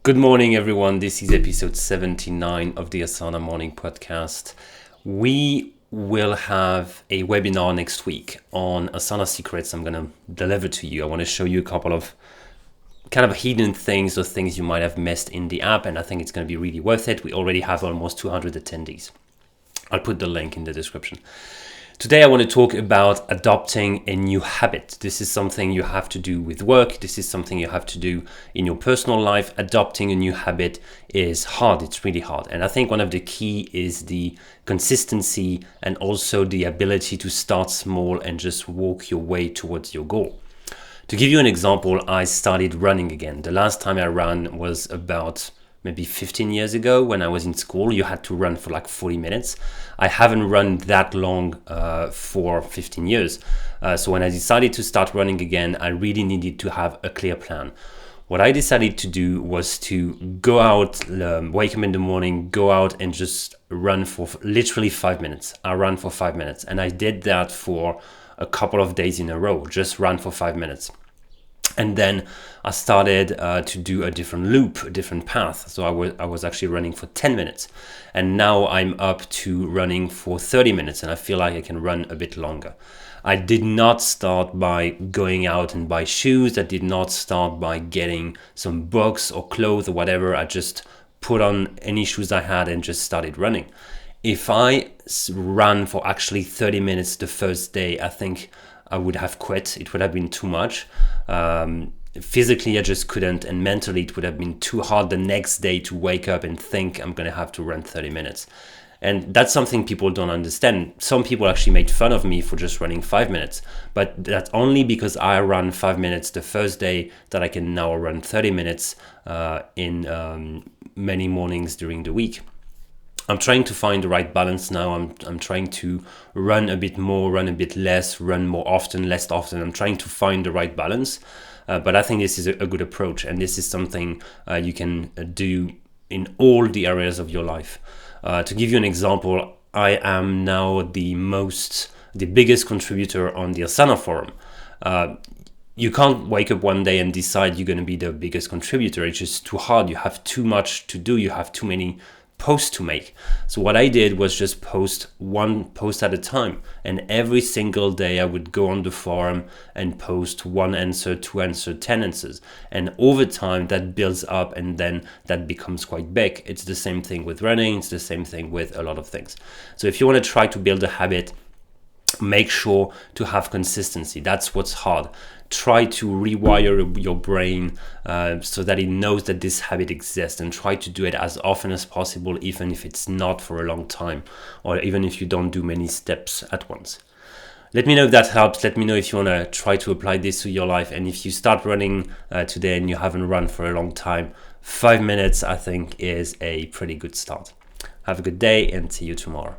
Good morning, everyone. This is episode 79 of the Asana Morning Podcast. We will have a webinar next week on Asana secrets I'm going to deliver to you. I want to show you a couple of kind of hidden things or things you might have missed in the app, and I think it's going to be really worth it. We already have almost 200 attendees. I'll put the link in the description. Today, I want to talk about adopting a new habit. This is something you have to do with work. This is something you have to do in your personal life. Adopting a new habit is hard. It's really hard. And I think one of the key is the consistency and also the ability to start small and just walk your way towards your goal. To give you an example, I started running again. The last time I ran was about maybe 15 years ago when I was in school. You had to run for like 40 minutes. I haven't run that long for 15 years. So when I decided to start running again, I really needed to have a clear plan. What I decided to do was to go out, wake up in the morning, go out and just run for literally 5 minutes. I ran for 5 minutes, and I did that for a couple of days in a row, just run for 5 minutes. And then I started to do a different loop, a different path. So I was actually running for 10 minutes. And now I'm up to running for 30 minutes, and I feel like I can run a bit longer. I did not start by going out and buy shoes. I did not start by getting some books or clothes or whatever. I just put on any shoes I had and just started running. If I ran for actually 30 minutes the first day, I think I would have quit. It would have been too much. Physically, I just couldn't, and mentally, it would have been too hard the next day to wake up and think I'm going to have to run 30 minutes. And that's something people don't understand. Some people actually made fun of me for just running 5 minutes, but that's only because I ran 5 minutes the first day that I can now run 30 minutes in many mornings during the week. I'm trying to find the right balance now. I'm trying to run a bit more, run a bit less, run more often, less often. I'm trying to find the right balance. But I think this is a good approach, and this is something you can do in all the areas of your life. To give you an example, I am now the biggest contributor on the Asana forum. You can't wake up one day and decide you're going to be the biggest contributor. It's just too hard. You have too much to do. You have too many posts to make. So what I did was just post one post at a time, and every single day I would go on the forum and post one answer, two answers, 10 answers, and over time that builds up, and then that becomes quite big. It's the same thing with running. It's the same thing with a lot of things. So if you want to try to build a habit, make sure to have consistency. That's what's hard. Try to rewire your brain so that it knows that this habit exists, and try to do it as often as possible, even if it's not for a long time, or even if you don't do many steps at once. Let me know if that helps. Let me know if you want to try to apply this to your life. And if you start running today and you haven't run for a long time, 5 minutes I think is a pretty good start. Have a good day, and see you tomorrow.